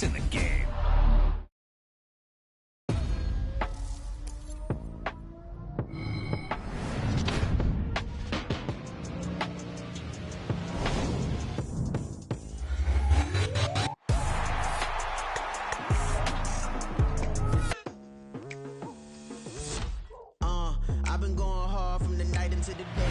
in the game. I've been going hard from the night into the day.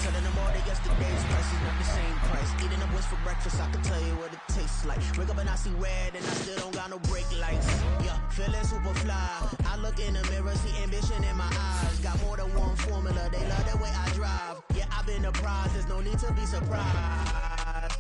Telling them all that yesterday's price is not the same price. Eating up what's for breakfast, I can tell you what it tastes like. Wake up and I see red and I still don't got no brake lights. Yeah, feeling super fly. I look in the mirror, see ambition in my eyes. Got more than one formula, they love the way I drive. Yeah, I've been the prize, there's no need to be surprised.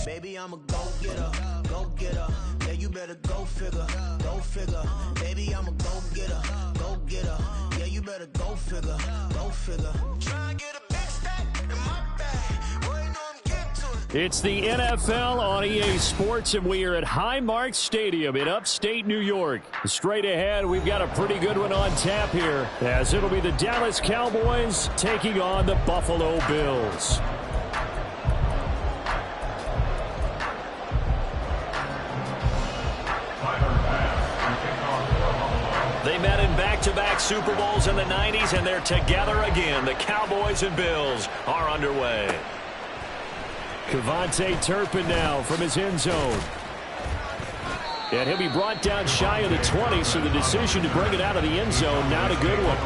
Baby, I'm a go-getter, go-getter. Yeah, you better go figure, go figure. Baby, I'm a go-getter, go-getter. Yeah, you better go figure, go figure. Try and get a big stack in my bag. Boy, you know I'm getting to it. It's the NFL on EA Sports, and we are at Highmark Stadium in upstate New York. Straight ahead, we've got a pretty good one on tap here, as it'll be the Dallas Cowboys taking on the Buffalo Bills. They met in back-to-back Super Bowls in the 90s, and they're together again. The Cowboys and Bills are underway. Kevontae Turpin now from his end zone. And he'll be brought down shy of the 20, so the decision to bring it out of the end zone, not a good one.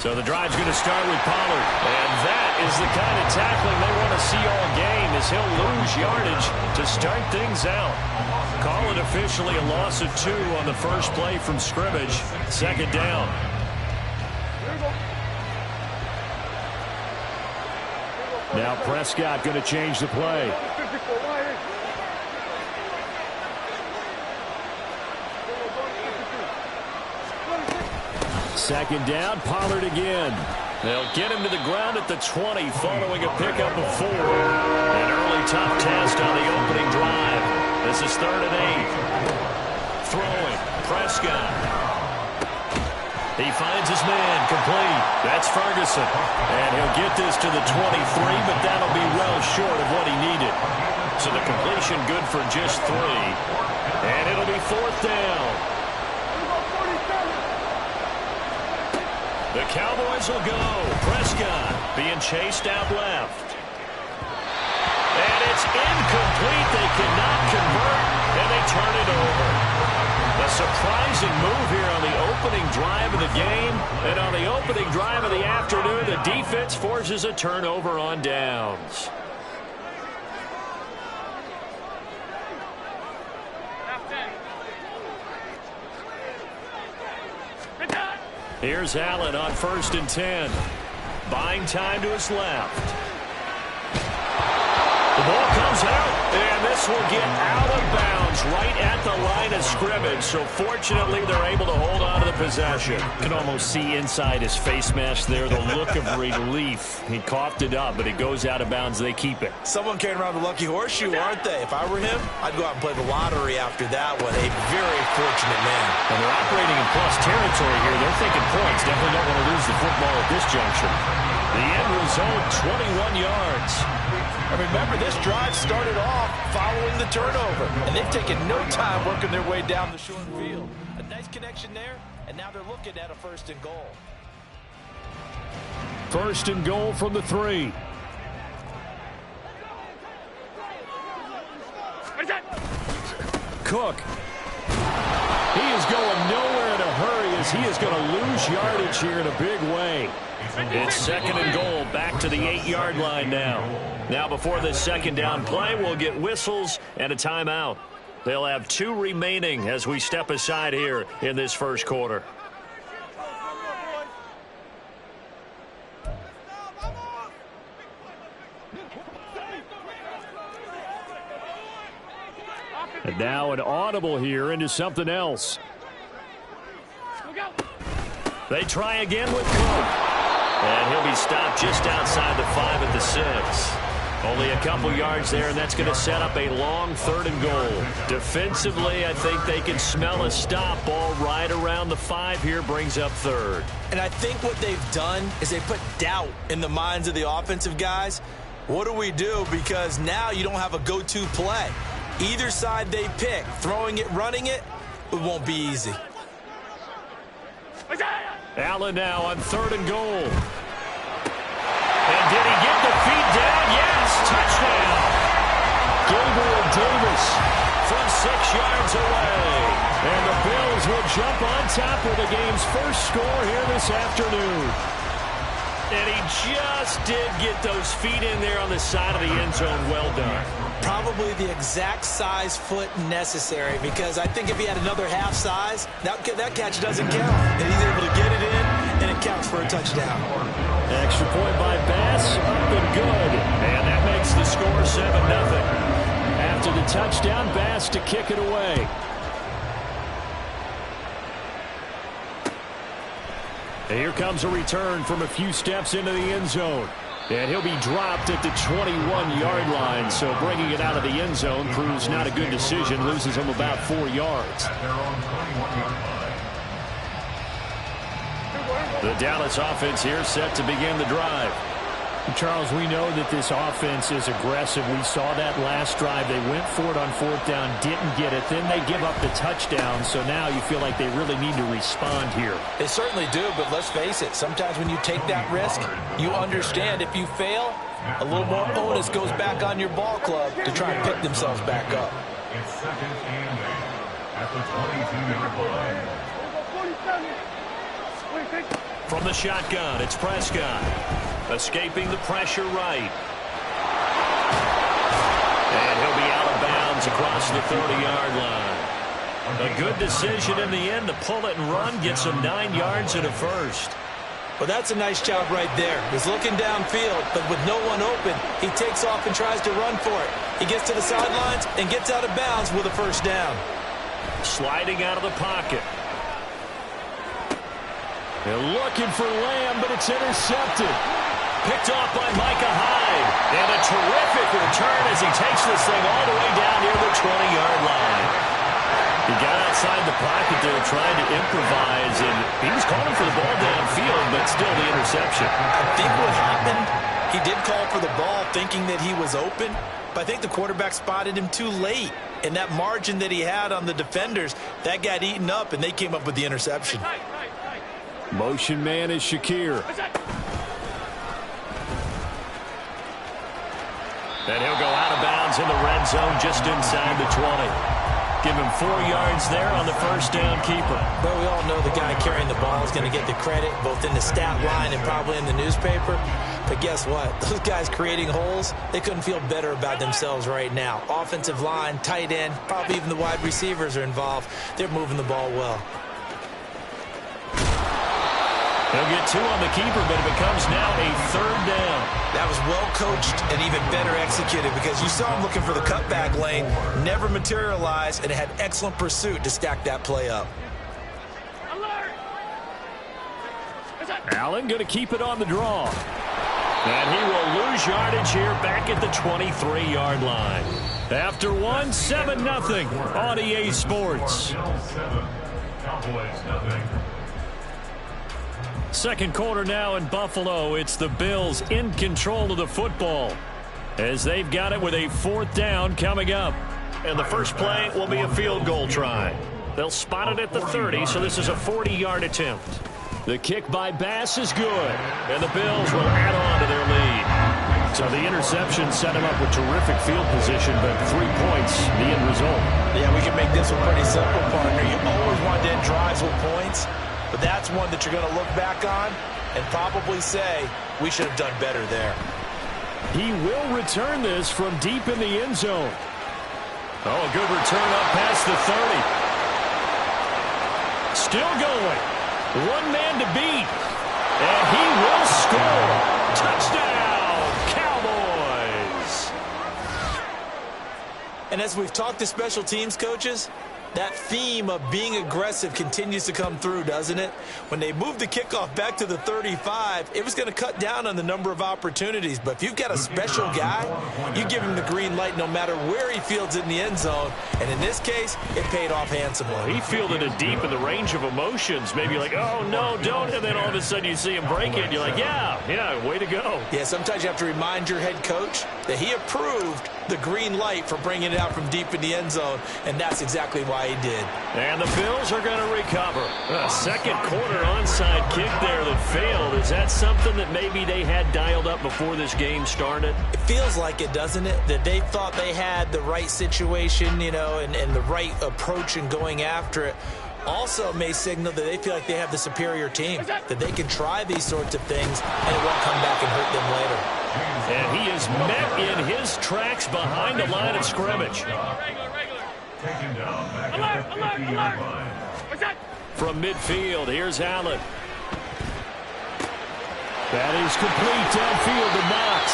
So the drive's going to start with Pollard. And that is the kind of tackling they want to see all game, as he'll lose yardage to start things out. Call it officially a loss of 2 on the first play from scrimmage. Second down. Now Prescott going to change the play. Second down, Pollard again. They'll get him to the ground at the 20 following a pickup of 4. An early tough test on the opening drive. This is 3rd and 8. Throwing, Prescott. He finds his man, complete. That's Ferguson. And he'll get this to the 23, but that'll be well short of what he needed. So the completion good for just 3. And it'll be 4th down. The Cowboys will go. Prescott being chased out left. And it's incomplete. They cannot convert, and they turn it over. A surprising move here on the opening drive of the game. And on the opening drive of the afternoon, the defense forces a turnover on downs. Here's Allen on 1st and 10. Buying time to his left. The ball comes out, and this will get out of bounds right at the line of scrimmage. So fortunately, they're able to hold on to the possession. You can almost see inside his face mask there the look of relief. He coughed it up, but it goes out of bounds. They keep it. Someone carrying around the lucky horseshoe, aren't they? If I were him, I'd go out and play the lottery after that one. A very fortunate man. And they're operating in plus territory here. They're thinking points. Definitely don't want to lose the football at this juncture. The end result, 21 yards. And remember, this drive started off following the turnover. And they've taken no time working their way down the short field. A nice connection there, and now they're looking at a 1st and goal. 1st and goal from the 3. Cook. He is going nowhere in a hurry, as he is going to lose yardage here in a big way. It's 2nd and goal, back to the 8-yard line now. Now before this second down play, we'll get whistles and a timeout. They'll have 2 remaining as we step aside here in this first quarter. And now an audible here into something else. They try again with Cook. And he'll be stopped just outside the 5 at the 6. Only a couple yards there, and that's going to set up a long 3rd and goal. Defensively, I think they can smell a stop. Ball right around the 5 here, brings up 3rd. And I think what they've done is they put doubt in the minds of the offensive guys. What do we do? Because now you don't have a go-to play. Either side they pick, throwing it, running it, it won't be easy. Allen now on 3rd and goal. And did he get the feet down? Yes, touchdown. Gabriel Davis from 6 yards away. And the Bills will jump on top with the game's first score here this afternoon. And he just did get those feet in there on the side of the end zone. Well done. Probably the exact size foot necessary, because I think if he had another half size, that catch doesn't count. And he's able to get it in, and it counts for a touchdown. Extra point by Bass, up and good. And that makes the score 7-0. After the touchdown, Bass to kick it away. And here comes a return from a few steps into the end zone. And he'll be dropped at the 21-yard line. So bringing it out of the end zone proves not a good decision. Loses him about 4 yards. The Dallas offense here set to begin the drive. Charles, we know that this offense is aggressive. We saw that last drive. They went for it on 4th down, didn't get it. Then they give up the touchdown. So now you feel like they really need to respond here. They certainly do, but let's face it. Sometimes when you take that risk, you understand if you fail, a little more onus goes back on your ball club to try and pick themselves back up. It's 2nd and 8 at the 22-yard line. From the shotgun, it's Prescott. Escaping the pressure right. And he'll be out of bounds across the 30-yard line. A good decision in the end to pull it and run, get some 9 yards and a first. Well, that's a nice job right there. He's looking downfield, but with no one open, he takes off and tries to run for it. He gets to the sidelines and gets out of bounds with a first down. Sliding out of the pocket. They're looking for Lamb, but it's intercepted. Picked off by Micah Hyde. And a terrific return as he takes this thing all the way down near the 20-yard line. He got outside the pocket there trying to improvise, and he was calling for the ball downfield, but still the interception. I think what happened, he did call for the ball thinking that he was open, but I think the quarterback spotted him too late. And that margin that he had on the defenders, that got eaten up, and they came up with the interception. Motion man is Shakir. And he'll go out of bounds in the red zone just inside the 20. Give him 4 yards there on the first down keeper. But we all know the guy carrying the ball is going to get the credit, both in the stat line and probably in the newspaper. But guess what? Those guys creating holes, they couldn't feel better about themselves right now. Offensive line, tight end, probably even the wide receivers are involved. They're moving the ball well. He'll get 2 on the keeper, but it becomes now a 3rd down. That was well coached and even better executed, because you saw him looking for the cutback lane, never materialized, and had excellent pursuit to stack that play up. Allen going to keep it on the draw. And he will lose yardage here back at the 23-yard line. After one, 7-0 on EA Sports. Cowboys nothing. Second quarter now in Buffalo. It's the Bills in control of the football as they've got it with a 4th down coming up. And the first play will be a field goal try. They'll spot it at the 30, so this is a 40-yard attempt. The kick by Bass is good, and the Bills will add on to their lead. So the interception set him up with terrific field position, but 3 points, the end result. Yeah, we can make this one pretty simple, partner. You always want to end drives with points, but that's one that you're going to look back on and probably say, we should have done better there. He will return this from deep in the end zone. Oh, a good return up past the 30. Still going. One man to beat. And he will score. Touchdown, Cowboys. And as we've talked to special teams coaches, That theme of being aggressive continues to come through, doesn't it? When they moved the kickoff back to the 35, it was going to cut down on the number of opportunities. But if you've got a special guy, you give him the green light no matter where he fields it in the end zone. And in this case, it paid off handsomely. He fielded it deep in the range of emotions. Maybe like, oh, no, don't. And then all of a sudden you see him break it. And you're like, yeah, way to go. Yeah, sometimes you have to remind your head coach that he approved the green light for bringing it out from deep in the end zone, and that's exactly why he did. And the Bills are going to recover. A second quarter onside kick there that failed. Is that something that maybe they had dialed up before this game started? It feels like it, doesn't it? That they thought they had the right situation, and the right approach in going after it. Also may signal that they feel like they have the superior team, that they can try these sorts of things, and it won't come back and hurt them later. And he is met in his tracks behind the line of scrimmage. From midfield, here's Allen. That is complete downfield to Knox.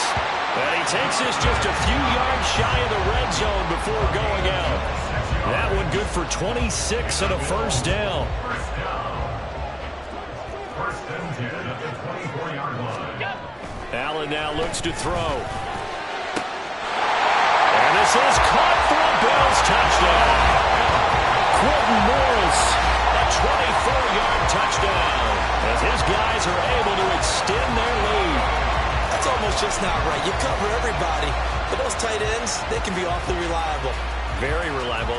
And he takes this just a few yards shy of the red zone before going out. That one good for 26 and a first down. First and 10 at the 24-yard line. Allen now looks to throw. And this is caught for a Bills touchdown. Quentin Morris, a 24-yard touchdown, as his guys are able to extend their lead. That's almost just not right. You cover everybody, but those tight ends, they can be awfully reliable. Very reliable.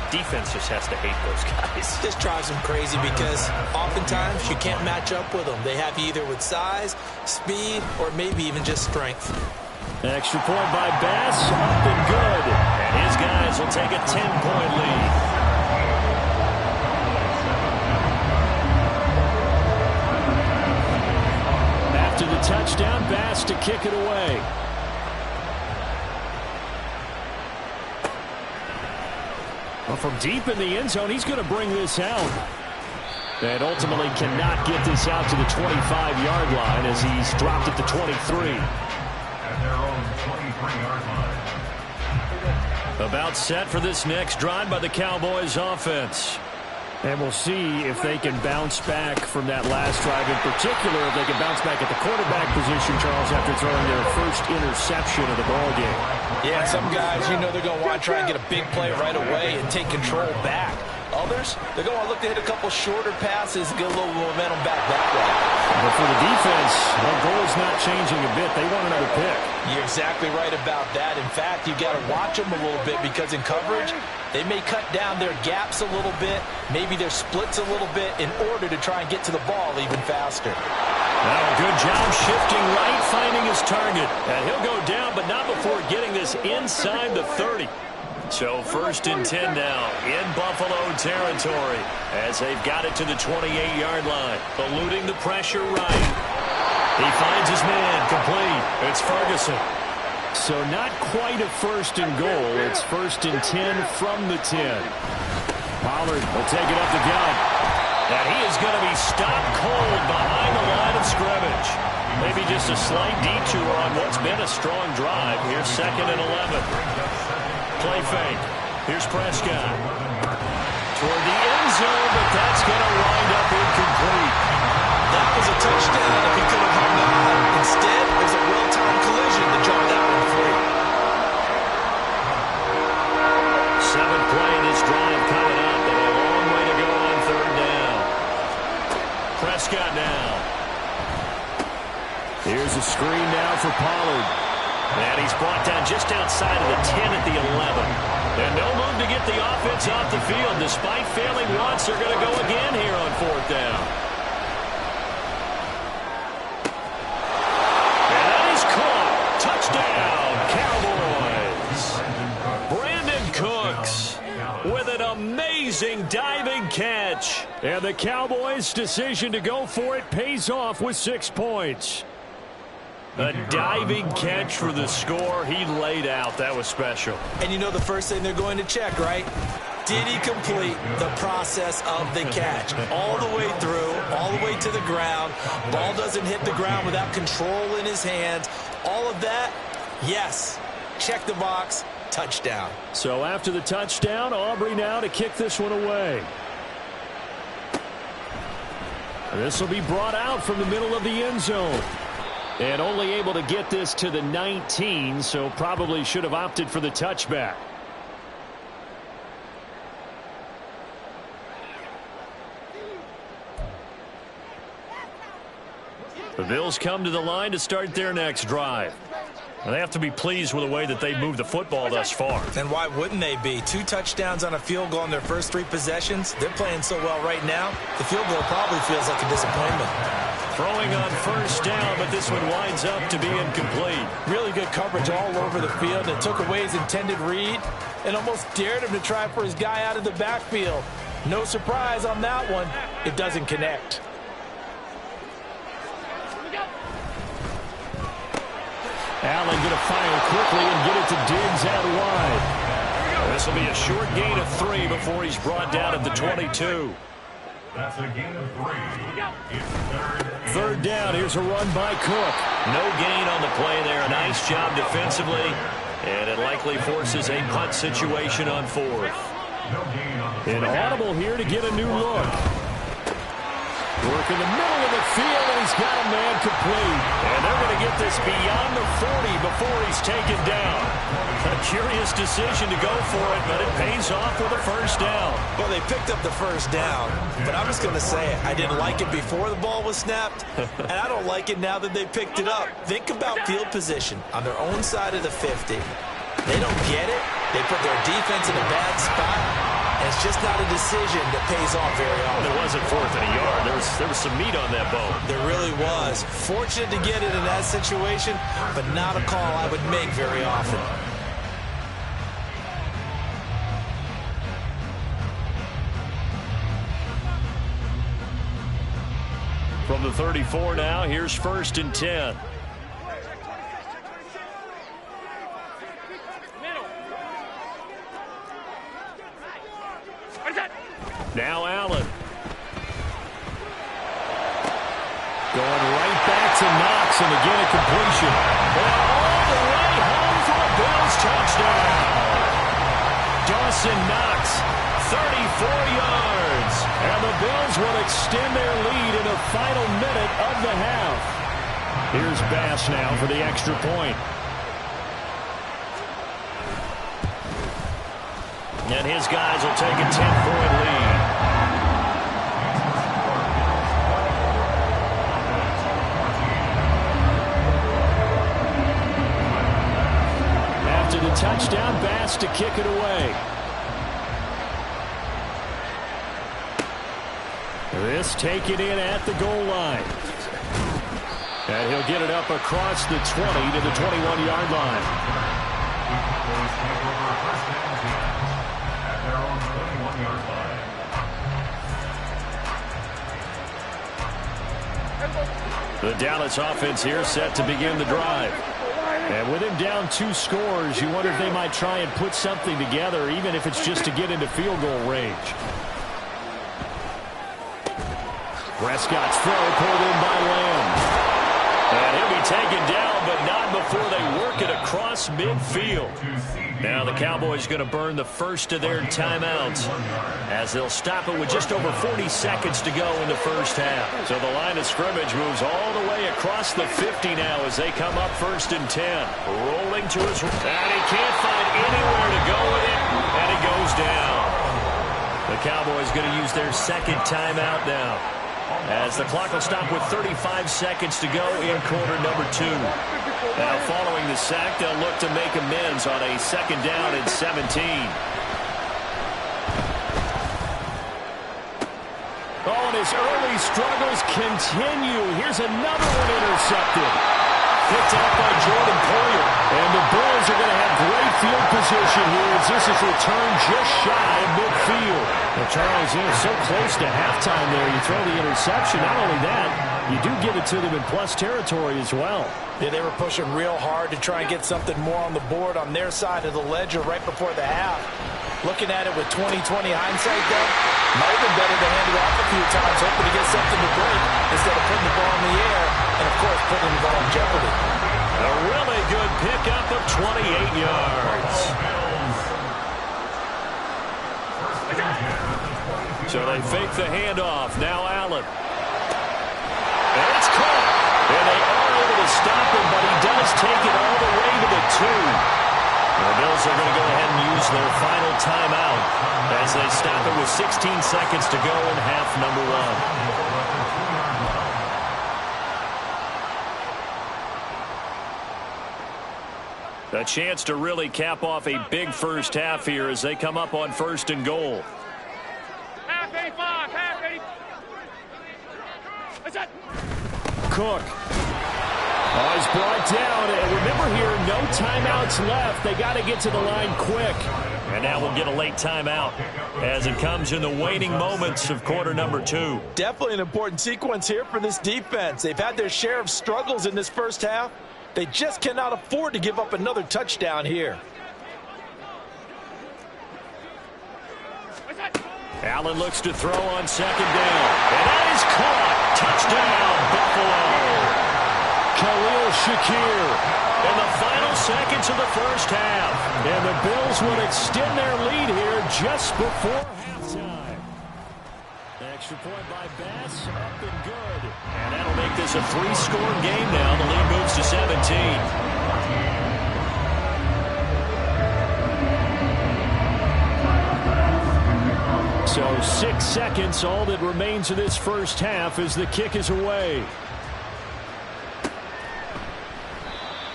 Defense just has to hate those guys. This drives them crazy because oftentimes you can't match up with them. They have you either with size, speed, or maybe even just strength. Extra point by Bass, up and good. And his guys will take a 10-point lead. After the touchdown, Bass to kick it away. Well, from deep in the end zone, he's going to bring this out. And ultimately cannot get this out to the 25-yard line as he's dropped at the 23. At their own 23-yard line. About set for this next drive by the Cowboys offense. And we'll see if they can bounce back from that last drive. In particular, if they can bounce back at the quarterback position, Charles, after throwing their first interception of the ballgame. Yeah, some guys, they're going to want to try and get a big play right away and take control back. Others, they're going to look to hit a couple shorter passes and get a little momentum back that way. But for the defense, the goal is not changing a bit. They want another pick. You're exactly right about that. In fact, you've got to watch them a little bit because in coverage, they may cut down their gaps a little bit, maybe their splits a little bit in order to try and get to the ball even faster. Now a good job shifting right, finding his target. And he'll go down, but not before getting this inside the 30. So first and 10 now in Buffalo territory as they've got it to the 28-yard line. Eluding the pressure right. He finds his man complete. It's Ferguson. So not quite a first and goal. It's first and 10 from the 10. Pollard will take it up the gut. And he is going to be stopped cold behind the line of scrimmage. Maybe just a slight detour on what's been a strong drive. Here's second and 11. Play fake. Here's Prescott. Toward the end zone, but that's going to wind up incomplete. That was a touchdown if he could have hung on. Instead, it was a well-timed collision to jump that one free. Seventh play in this drive coming up, and a long way to go on third down. Prescott now. Here's a screen now for Pollard. And he's brought down just outside of the 10 at the 11. And no move to get the offense off the field. Despite failing once, they're going to go again here on fourth down. And that is caught. Touchdown, Cowboys. Brandon Cooks with an amazing diving catch. And the Cowboys' decision to go for it pays off with 6 points. A diving catch for the score. He laid out. That was special. And the first thing they're going to check, right? Did he complete the process of the catch? All the way through, all the way to the ground. Ball doesn't hit the ground without control in his hands. All of that, yes. Check the box. Touchdown. So after the touchdown, Aubrey now to kick this one away. This will be brought out from the middle of the end zone. And only able to get this to the 19, so probably should have opted for the touchback. The Bills come to the line to start their next drive. They have to be pleased with the way that they moved the football thus far. And why wouldn't they be? 2 touchdowns on a field goal in their first 3 possessions. They're playing so well right now, the field goal probably feels like a disappointment. Throwing on first down, but this one winds up to be incomplete. Really good coverage all over the field. It took away his intended read and almost dared him to try for his guy out of the backfield. No surprise on that one. It doesn't connect. Allen going to fire quickly and get it to Diggs out wide. This will be a short gain of 3 before he's brought down at the 22. That's a gain of 3. It's Third down. Here's a run by Cook. No gain on the play there. A nice job defensively. And it likely forces a punt situation on 4th. no gain on the An audible here to get a new look. Work in the middle of the field, and he's got a man complete. And they're going to get this beyond the 40 before he's taken down. A curious decision to go for it, but it pays off with a first down. Well, they picked up the first down, but I'm just going to say it. I didn't like it before the ball was snapped, and I don't like it now that they picked it up. Think about field position on their own side of the 50. They don't get it. They put their defense in a bad spot. And it's just not a decision that pays off very often. It wasn't 4th and a yard. There was some meat on that bone. There really was. Fortunate to get it in that situation, but not a call I would make very often. From the 34 now, here's 1st and 10. Now Allen. Going right back to Knox, and again a completion. And all the way home for a Bills touchdown. Dawson Knox, 34 yards. And the Bills will extend their lead in the final minute of the half. Here's Bass now for the extra point. And his guys will take a 10-point lead. After the touchdown, Bass to kick it away. This taken in at the goal line. And he'll get it up across the 20 to the 21-yard line. The Dallas offense here set to begin the drive. And with him down 2 scores, you wonder if they might try and put something together, even if it's just to get into field goal range. Prescott's throw pulled in by Lamb. And he'll be taken down, but not before they work it across midfield. Now the Cowboys going to burn the first of their timeouts as they'll stop it with just over 40 seconds to go in the first half. So the line of scrimmage moves all the way across the 50 now as they come up 1st and 10. Rolling to his right. And he can't find anywhere to go with it, and he goes down. The Cowboys going to use their second timeout now, as the clock will stop with 35 seconds to go in quarter number 2. Now following the sack, they'll look to make amends on a 2nd down and 17. Oh, and his early struggles continue. Here's another one intercepted. Picked up by Jordan Poyer. And the Bills are going to have great field position here as this is returned just shy of midfield. Well, Charles, so close to halftime there. You throw the interception. Not only that, you do give it to them in plus territory as well. Yeah, they were pushing real hard to try and get something more on the board on their side of the ledger right before the half. Looking at it with 20/20 hindsight, though, might have been better to hand it off a few times, hoping to get something to break instead of putting the ball in the air and, of course, putting the ball in jeopardy. A really good pickup of 28 yards. So they fake the handoff. Now Allen. And it's caught. And they are able to stop him, but he does take it all the way to the 2. The Bills are going to go ahead and use their final timeout as they stop it with 16 seconds to go in half number 1. A chance to really cap off a big first half here as they come up on 1st and goal. Half 85, half 80. What's that? Cook. Oh, he's brought down. And remember here, no timeouts left. They got to get to the line quick. And now we'll get a late timeout as it comes in the waning moments of quarter number 2. Definitely an important sequence here for this defense. They've had their share of struggles in this first half. They just cannot afford to give up another touchdown here. Allen looks to throw on 2nd down. And that is caught. Touchdown, Buffalo. Khalil Shakir. In the final seconds of the first half. And the Bills would extend their lead here just before halftime. Extra point by Bass, up and good. And that'll make this a 3-score game now. The lead moves to 17. So 6 seconds, all that remains of this first half as the kick is away.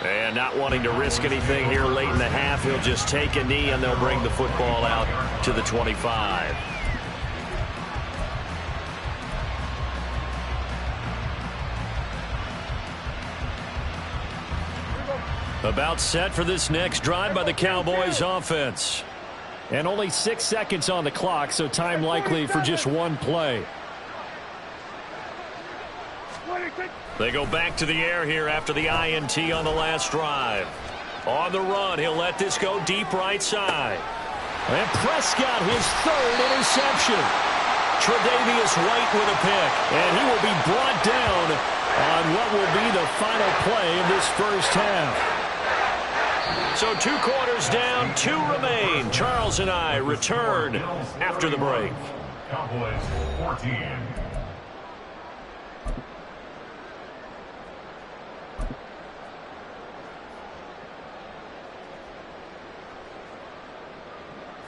And not wanting to risk anything here late in the half, he'll just take a knee and they'll bring the football out to the 25. About set for this next drive by the Cowboys offense. And only 6 seconds on the clock, so time likely for just one play. They go back to the air here after the INT on the last drive. On the run, he'll let this go deep right side. And Prescott, his 3rd interception. Tre'Davious White with a pick. And he will be brought down on what will be the final play of this first half. So 2 quarters down, 2 remain. Charles and I return after the break. Cowboys 14.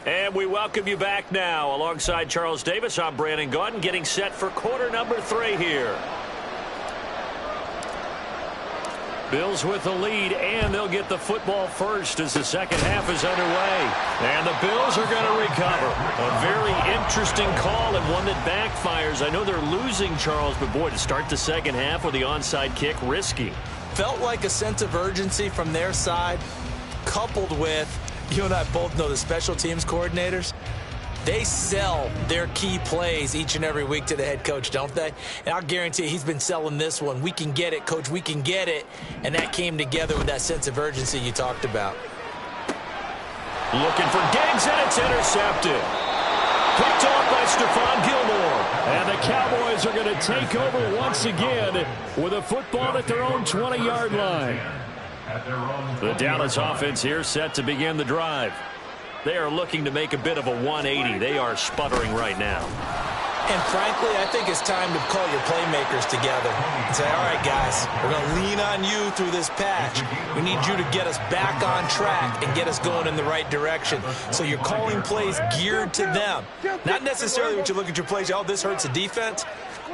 And we welcome you back now. Alongside Charles Davis, I'm Brandon Gaudin, getting set for quarter number 3 here. Bills with the lead, and they'll get the football first as the second half is underway. And the Bills are going to recover. A very interesting call and one that backfires. I know they're losing, Charles, but boy, to start the second half with the onside kick, risky. Felt like a sense of urgency from their side, coupled with, you and I both know the special teams coordinators, they sell their key plays each and every week to the head coach, don't they? And I'll guarantee he's been selling this one. We can get it, coach, we can get it. And that came together with that sense of urgency you talked about. Looking for Diggs, and it's intercepted. Picked off by Stephon Gilmore. And the Cowboys are going to take over once again with a football at their own 20-yard line. The Dallas offense here set to begin the drive. They are looking to make a bit of a 180. They are sputtering right now. And frankly, I think it's time to call your playmakers together and say, all right, guys, we're going to lean on you through this patch. We need you to get us back on track and get us going in the right direction. So you're calling plays geared to them. Not necessarily what you look at your plays, oh, this hurts the defense.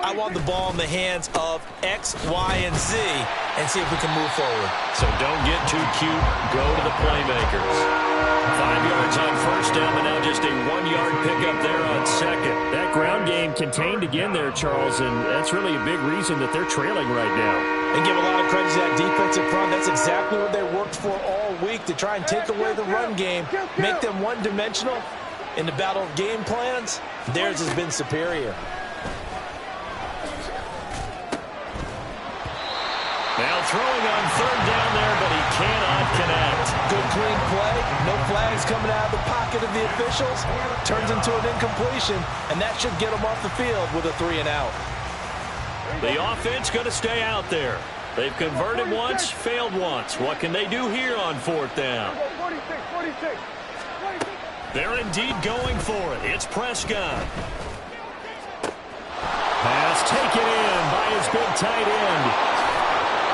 I want the ball in the hands of X, Y, and Z and see if we can move forward. So don't get too cute. Go to the playmakers. 5 yards on first down, but now just a 1-yard pickup there on second. That ground game contained again there, Charles, and that's really a big reason that they're trailing right now. And give a lot of credit to that defensive front. That's exactly what they worked for all week, to try and take away the run game, make them one-dimensional. In the battle of game plans, theirs has been superior. Now throwing on third down there, but he cannot connect. Good clean play. No flags coming out of the pocket of the officials. Turns into an incompletion, and that should get them off the field with a 3-and-out. The offense going to stay out there. They've converted once, failed once. What can they do here on fourth down? They're indeed going for it. It's Prescott. taken in by his big tight end.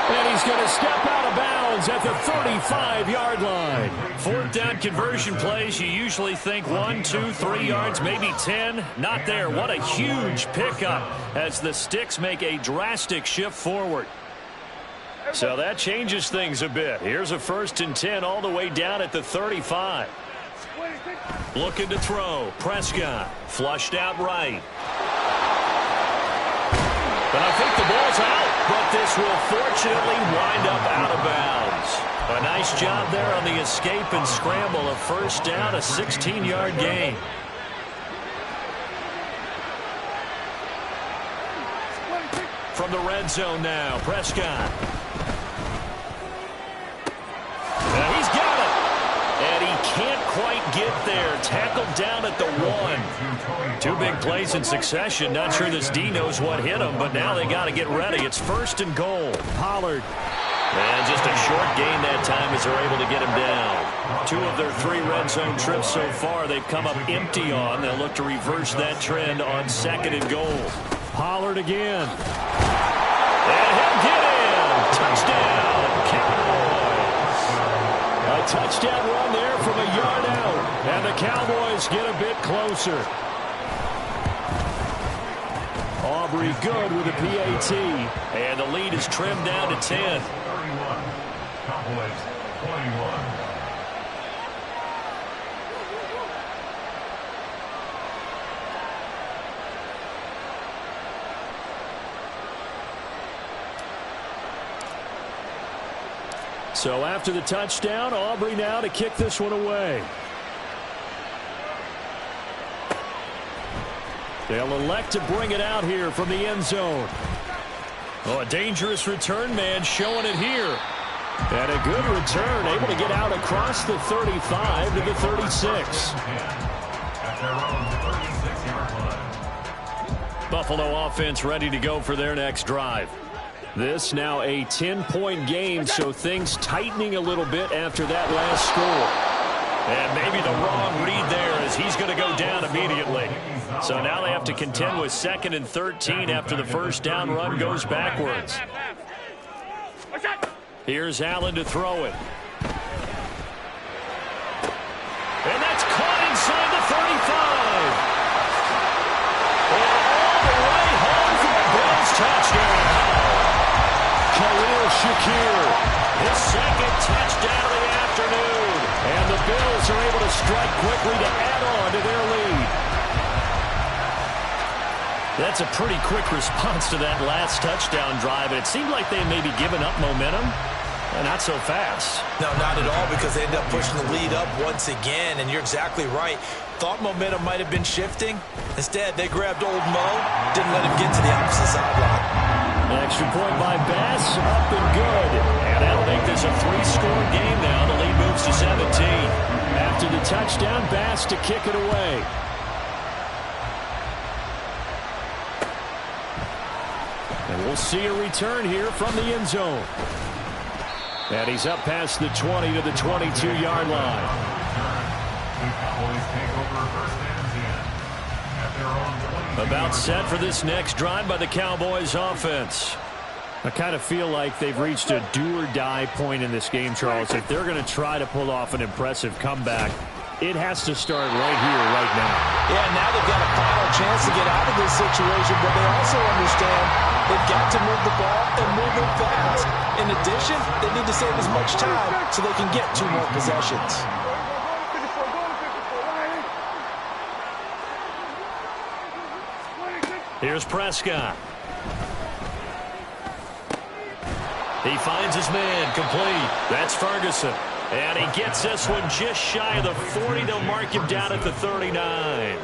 And he's going to step out of bounds at the 35-yard line. Fourth down conversion plays, you usually think 1, 2, 3 yards, maybe 10. Not there. What a huge pickup as the Sticks make a drastic shift forward. So that changes things a bit. Here's a 1st and 10 all the way down at the 35. Looking to throw. Prescott flushed out right. But I think the ball's out, but this will fortunately wind up out of bounds. A nice job there on the escape and scramble. A 1st down, a 16-yard gain. From the red zone now, Prescott. And he's got it. And he can't quite get there. Tackled down at the 1. 2 big plays in succession. Not sure this D knows what hit him, but now they got to get ready. It's 1st and goal. Pollard. And just a short gain that time as they're able to get him down. 2 of their 3 red zone trips so far they've come up empty on. They'll look to reverse that trend on 2nd and goal. Pollard again. And he'll get in. Touchdown, Cowboys. A touchdown run there from a yard out. And the Cowboys get a bit closer. Aubrey good with a PAT. And the lead is trimmed down to 10. 31. Cowboys 21. So after the touchdown, Aubrey now to kick this one away. They'll elect to bring it out here from the end zone. Oh, a dangerous return man showing it here. And a good return, able to get out across the 35 to the 36. Buffalo offense ready to go for their next drive. This now a 10-point game, so things tightening a little bit after that last score. And maybe the wrong read there as he's going to go down immediately. So now they have to contend with 2nd and 13 after the 1st down run goes backwards. Here's Allen to throw it. And that's caught inside the 35. And all the way home for the Bills touchdown. Khalil Shakir, His 2nd touchdown of the afternoon. and the Bills are able to strike quickly to add on to their lead. That's a pretty quick response to that last touchdown drive. And it seemed like they may be giving up momentum. Not so fast. No, not at all, because they end up pushing the lead up once again, and you're exactly right. Thought momentum might have been shifting. Instead, they grabbed old Mo, didn't let him get to the opposite sideline. An extra point by Bass, up and good. And that'll make this a 3-score game now. The lead moves to 17. After the touchdown, Bass to kick it away. And we'll see a return here from the end zone. And he's up past the 20 to the 22-yard line. About set for this next drive by the Cowboys offense. I kind of feel like they've reached a do-or-die point in this game, Charles. If they're going to try to pull off an impressive comeback, it has to start right here, right now. Yeah, now they've got a final chance to get out of this situation, but they also understand they've got to move the ball and move it fast. In addition, they need to save as much time so they can get 2 more possessions. Here's Prescott. He finds his man complete. That's Ferguson. And he gets this one just shy of the 40. They'll mark him down at the 39.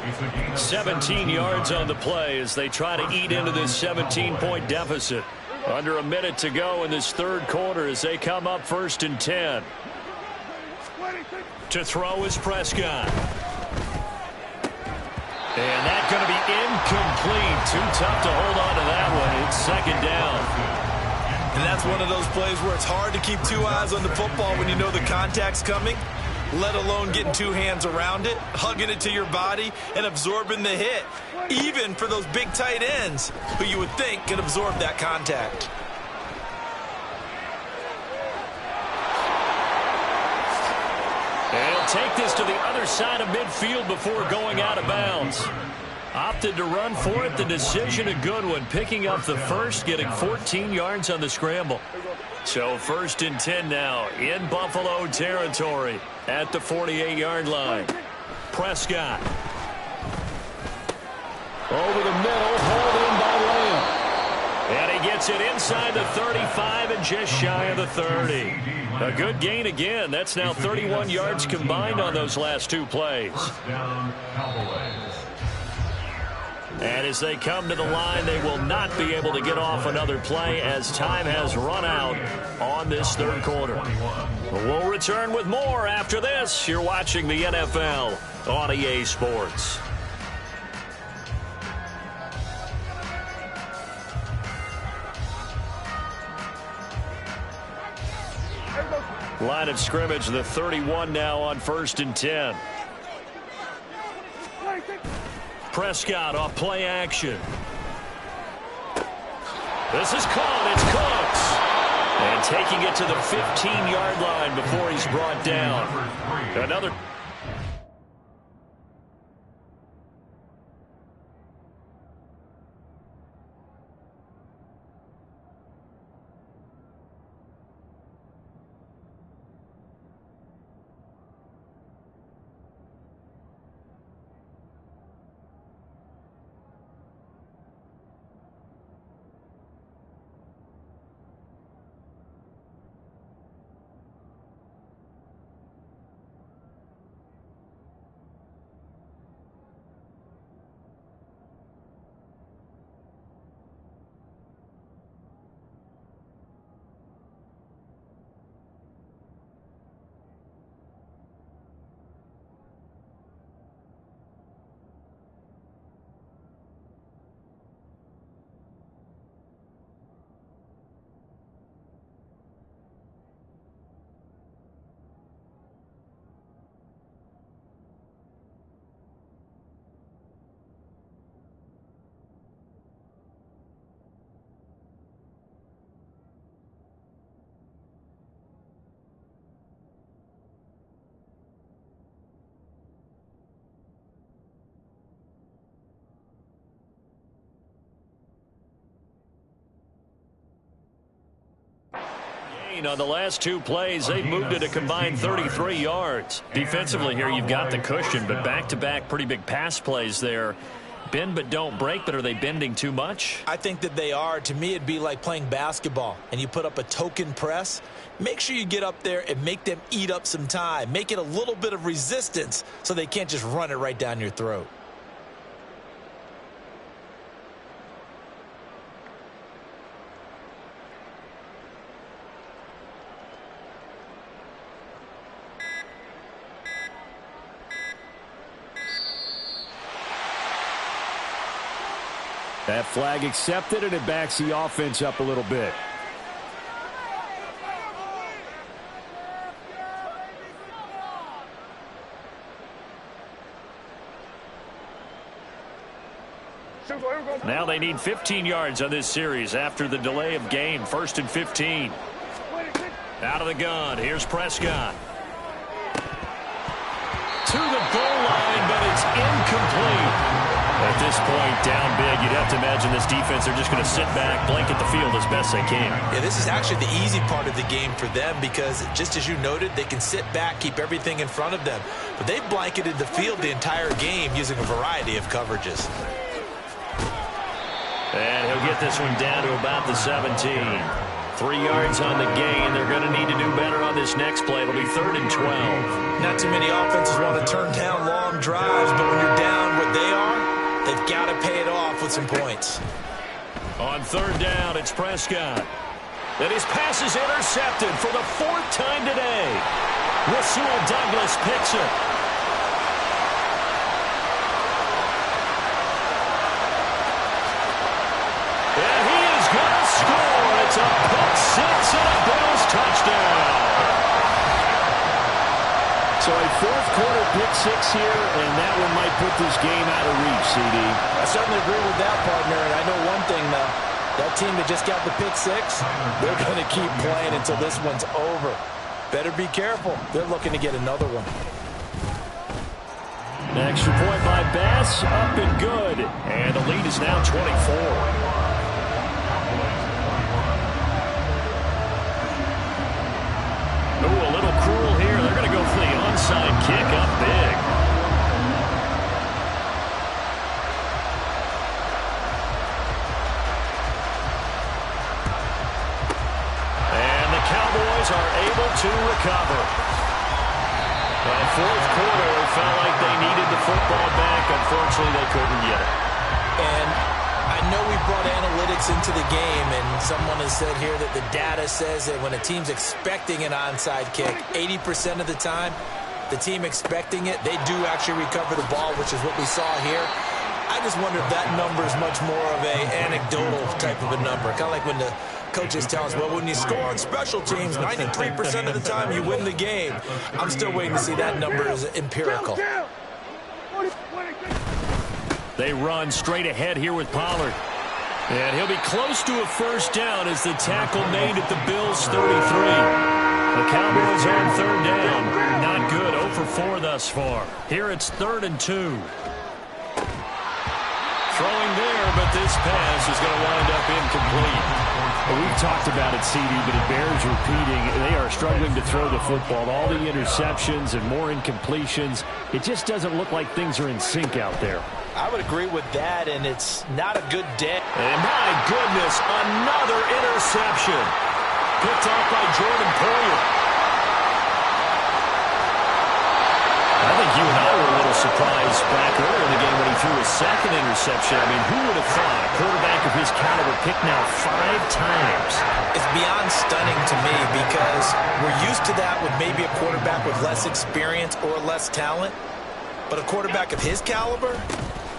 17 yards on the play as they try to eat into this 17-point deficit. Under a minute to go in this 3rd quarter as they come up 1st and 10. To throw is Prescott. And that's going to be incomplete. Too tough to hold on to that one. It's 2nd down. And that's one of those plays where it's hard to keep 2 eyes on the football when you know the contact's coming. let alone getting two hands around it, hugging it to your body, and absorbing the hit, even for those big tight ends who you would think could absorb that contact. And he'll take this to the other side of midfield before going out of bounds. Opted to run for it. The decision a good one. Picking up the first, getting 14 yards on the scramble. So 1st and 10 now in Buffalo territory at the 48-yard line. Prescott. Over the middle, hauled in by Lamb. And he gets it inside the 35 and just shy of the 30. A good gain again. That's now 31 yards combined on those last two plays. And as they come to the line, they will not be able to get off another play as time has run out on this third quarter. We'll return with more after this. You're watching the NFL on EA Sports. Line of scrimmage, the 31 now on 1st and 10. Prescott off play action. This is caught. It's Cooks. And taking it to the 15-yard line before he's brought down. Another. On the last two plays, they've moved it a combined 33 yards. Defensively here, you've got the cushion, but back-to-back pretty big pass plays there. Bend but don't break, but are they bending too much? I think that they are. To me, it'd be like playing basketball, and you put up a token press. Make sure you get up there and make them eat up some time. Make it a little bit of resistance so they can't just run it right down your throat. That flag accepted, and it backs the offense up a little bit. Now they need 15 yards on this series after the delay of game. 1st and 15. Out of the gun. Here's Prescott. To the goal line, but it's incomplete. At this point, down big, you'd have to imagine this defense, they're just going to sit back, blanket the field as best they can. Yeah, this is actually the easy part of the game for them because, just as you noted, they can sit back, keep everything in front of them. But they've blanketed the field the entire game using a variety of coverages. And he'll get this one down to about the 17. 3 yards on the gain. They're going to need to do better on this next play. It'll be 3rd and 12. Not too many offenses want to turn down long drives, but when you're down what they are, they've got to pay it off with some points. On 3rd down, it's Prescott. And his pass is intercepted for the 4th time today. Rasul Douglas picks it. And he is going to score. It's a pick six and a Bills touchdown. So I quarter pick six here, and that one might put this game out of reach, CD. I certainly agree with that, partner, and I know one thing, though. That team that just got the pick six, they're going to keep playing until this one's over. Better be careful. They're looking to get another one. The extra point by Bass, up and good. And the lead is now 24. Ooh, a little cruel here. They're going to go for the onside kick up big. And the Cowboys are able to recover. Well, fourth quarter, it felt like they needed the football back. Unfortunately, they couldn't get it. And I know we brought analytics into the game, and someone has said here that the data says that when a team's expecting an onside kick, 80% of the time, the team expecting it, they do actually recover the ball, which is what we saw here. I just wonder if that number is much more of a anecdotal type of a number. Kind of like when the coaches tell us, well, when you score on special teams, 93% of the time you win the game. I'm still waiting to see that number is empirical. They run straight ahead here with Pollard. And he'll be close to a first down as the tackle made at the Bills' 33. The Cowboys on third down. Not good. 0 for 4 thus far. Here it's 3rd and 2. Throwing there, but this pass is going to wind up incomplete. Well, we've talked about it, CD, but it bears repeating. They are struggling to throw the football. All the interceptions and more incompletions. It just doesn't look like things are in sync out there. I would agree with that, and it's not a good day. And my goodness, another interception. Picked off by Jordan Poyer. I think you and I were a little surprised back earlier in the game when he threw his second interception. I mean, who would have thought a quarterback of his caliber picked now 5 times? It's beyond stunning to me because we're used to that with maybe a quarterback with less experience or less talent. But a quarterback of his caliber,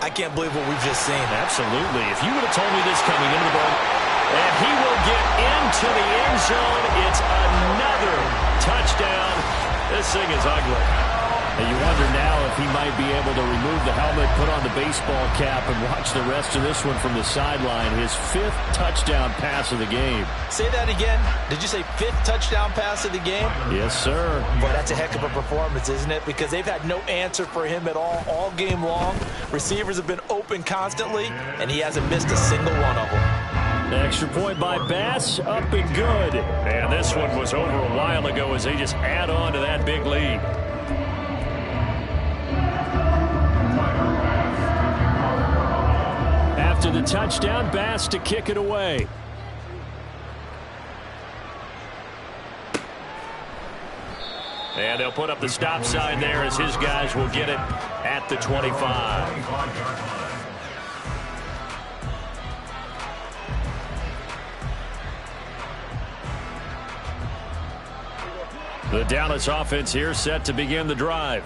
I can't believe what we've just seen. Absolutely. If you would have told me this coming into the ball, and he will get into the end zone. It's another touchdown. This thing is ugly. And you wonder now if he might be able to remove the helmet, put on the baseball cap, and watch the rest of this one from the sideline. His 5th touchdown pass of the game. Say that again. Did you say 5th touchdown pass of the game? Yes, sir. Boy, that's a heck of a performance, isn't it? Because they've had no answer for him at all game long. Receivers have been open constantly, and he hasn't missed a single one of them. The extra point by Bass, up and good. And this one was over a while ago as they just add on to that big lead. After the touchdown, Bass to kick it away. And they'll put up the stop sign there as his guys will get it at the 25. The Dallas offense here set to begin the drive.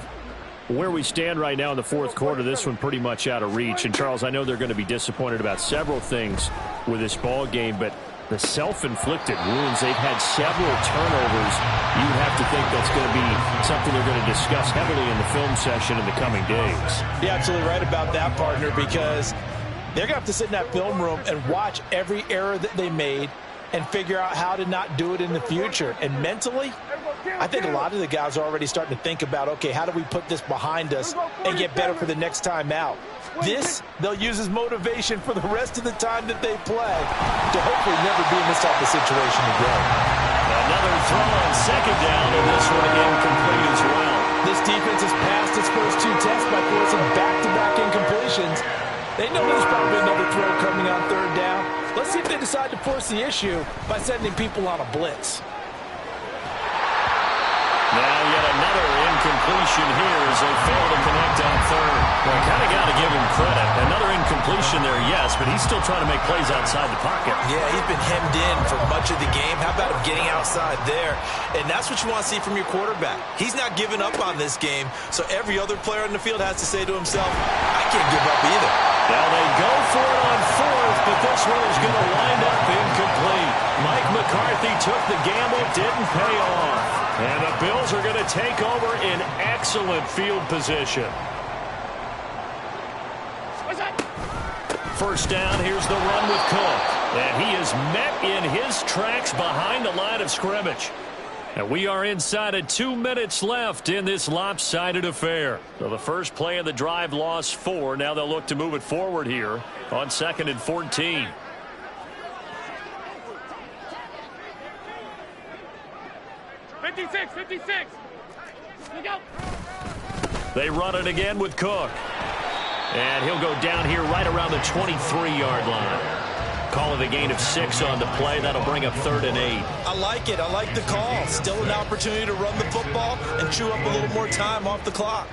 Where we stand right now in the fourth quarter, this one pretty much out of reach. And, Charles, I know they're going to be disappointed about several things with this ball game, but the self-inflicted wounds, they've had several turnovers. You have to think that's going to be something they're going to discuss heavily in the film session in the coming days. You're absolutely right about that, partner, because they're going to have to sit in that film room and watch every error that they made and figure out how to not do it in the future. And mentally, I think a lot of the guys are already starting to think about, okay, how do we put this behind us and get better for the next time out? This, they'll use as motivation for the rest of the time that they play to hopefully never be in this type of situation again. Another throw on second down, and this one incomplete as well. This defense has passed its first 2 tests by forcing back-to-back incompletions. They know there's probably another throw coming on third down. Let's see if they decide to force the issue by sending people on a blitz. Now yet another incompletion here as they fail to connect on third. Well, kind of got to give him credit. Another incompletion there, yes, but he's still trying to make plays outside the pocket. Yeah, he's been hemmed in for much of the game. How about him getting outside there? And that's what you want to see from your quarterback. He's not giving up on this game, so every other player in the field has to say to himself, I can't give up either. Now they go for it on fourth, but this one is going to wind up incomplete. Mike McCarthy took the gamble, didn't pay off. And the Bills are going to take over in excellent field position. First down, here's the run with Cook. And he is met in his tracks behind the line of scrimmage. And we are inside of 2 minutes left in this lopsided affair. So the first play of the drive lost 4. Now they'll look to move it forward here on 2nd and 14. They run it again with Cook. And he'll go down here right around the 23-yard line. Call it a gain of 6 on the play. That'll bring up 3rd and 8. I like it. I like the call. Still an opportunity to run the football and chew up a little more time off the clock.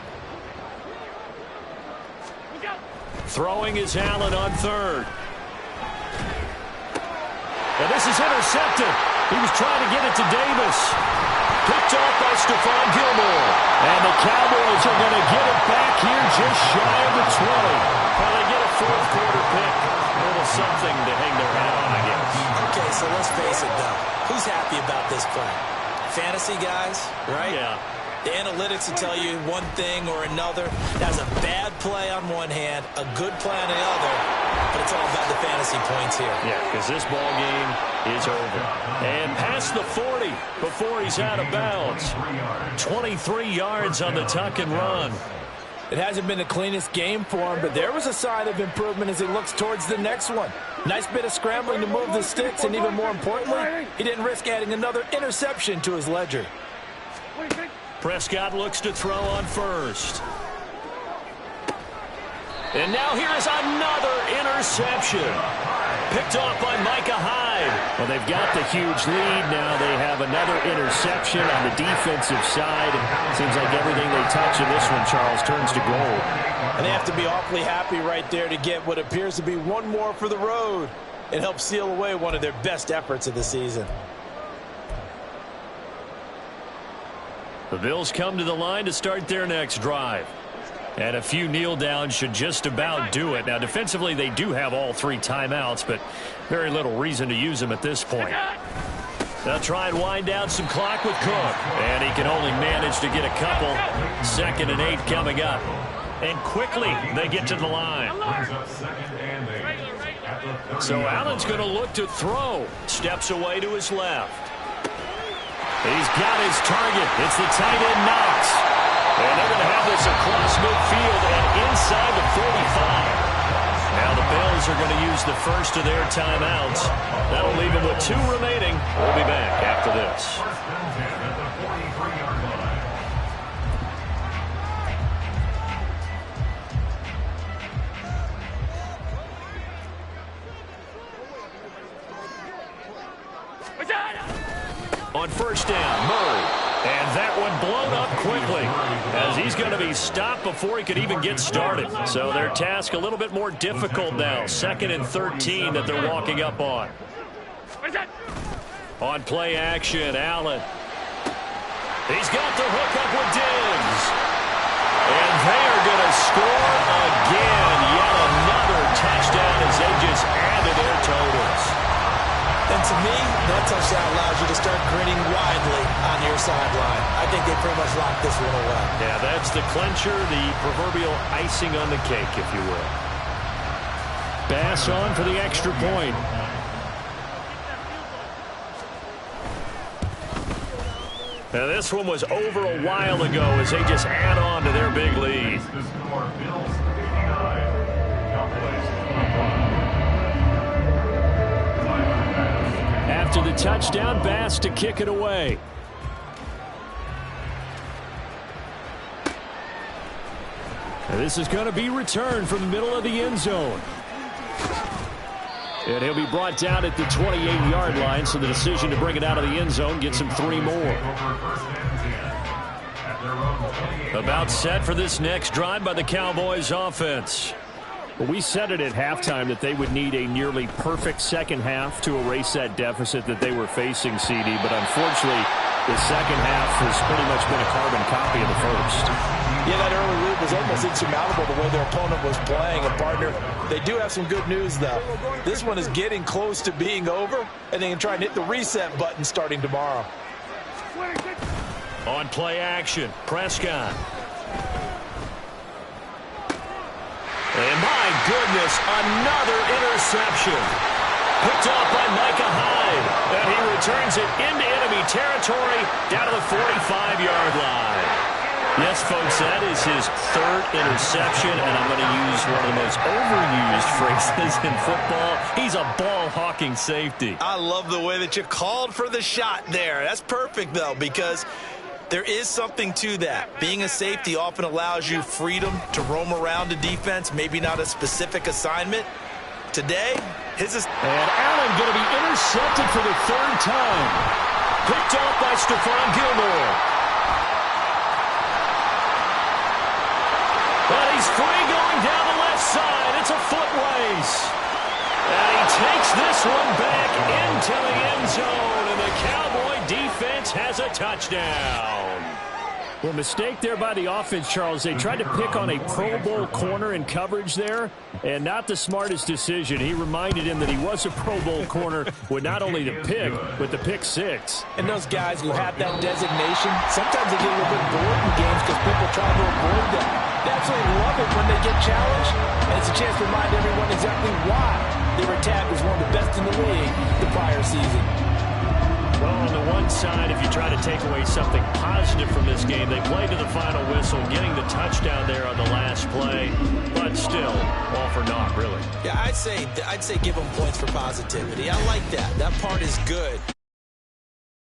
Throwing is Allen on 3rd. And this is intercepted. He was trying to get it to Davis. Picked off by Stephon Gilmore. And the Cowboys are going to get it back here just shy of the 20. Well, they get a 4th quarter pick. A little something to hang their hat on, I guess. Okay, so let's face it, though. Who's happy about this play? Fantasy guys, right? Yeah. The analytics will tell you one thing or another. That's a bad play on one hand, a good play on the other, but it's all about the fantasy points here. Yeah, because this ball game is over. And past the 40 before he's out of bounds. 23 yards on the tuck and run. It hasn't been the cleanest game for him, but there was a sign of improvement as he looks towards the next one. Nice bit of scrambling to move the sticks, and even more importantly, he didn't risk adding another interception to his ledger. Prescott looks to throw on 1st. And now here is another interception. Picked off by Micah Hyde. Well, they've got the huge lead. Now they have another interception on the defensive side. Seems like everything they touch in this one, Charles, turns to gold. And they have to be awfully happy right there to get what appears to be one more for the road. It helps seal away one of their best efforts of the season. The Bills come to the line to start their next drive. And a few kneel downs should just about do it. Now, defensively, they do have all 3 timeouts, but very little reason to use them at this point. They'll try and wind down some clock with Cook. And he can only manage to get a couple. 2nd and 8 coming up. And quickly, they get to the line. So Allen's going to look to throw. Steps away to his left. He's got his target. It's the tight end Knox. And they're going to have this across midfield and inside the 45. Now the Bills are going to use the first of their timeouts. That'll leave them with 2 remaining. We'll be back after this. On 1st down, Murray. And that one blown up quickly as he's going to be stopped before he could even get started. So their task a little bit more difficult now. 2nd and 13 that they're walking up on. On play action, Allen. He's got the hook up with Diggs. And they are going to score again. Yet another touchdown as they just added their totals. And to me, that touchdown allows you to start grinning widely on your sideline. I think they pretty much locked this one away. Yeah, that's the clincher, the proverbial icing on the cake, if you will. Bass on for the extra point. Now, this one was over a while ago as they just add on to their big lead. After the touchdown, Bass to kick it away. And this is going to be returned from the middle of the end zone. And he'll be brought down at the 28-yard line, so the decision to bring it out of the end zone gets him 3 more. About set for this next drive by the Cowboys offense. Well, we said it at halftime that they would need a nearly perfect second half to erase that deficit that they were facing, CD. But unfortunately, The second half has pretty much been a carbon copy of the first. Yeah, that early lead was almost insurmountable the way their opponent was playing. And, partner, they do have some good news, though. This one is getting close to being over, and they can try and hit the reset button starting tomorrow. On play action, Prescott. And my goodness, another interception. Picked off by Micah Hyde. And he returns it into enemy territory down to the 45-yard line. Yes, folks, that is his third interception, and I'm going to use one of the most overused phrases in football. He's a ball-hawking safety. I love the way that you called for the shot there. That's perfect, though, because there is something to that. Being a safety often allows you freedom to roam around the defense, maybe not a specific assignment. Today, his is... And Allen going to be intercepted for the third time. Picked off by Stephon Gilmore. But he's free going down the left side. It's a foot race. And he takes this one back into the end zone. And the Cowboy defense has a touchdown. Well, mistake there by the offense, Charles. They tried to pick on a Pro Bowl corner in coverage there, and not the smartest decision. He reminded him that he was a Pro Bowl corner with not only the pick, but the pick six. And those guys who have that designation, sometimes they get a little bit bored in games because people try to avoid that. They absolutely love it when they get challenged, and it's a chance to remind everyone exactly why they were tagged as one of the best in the league the prior season. Well, on the one side, if you try to take away something positive from this game, they played to the final whistle, getting the touchdown there on the last play, but still, all for naught, really. Yeah, I'd say give them points for positivity. I like that. That part is good.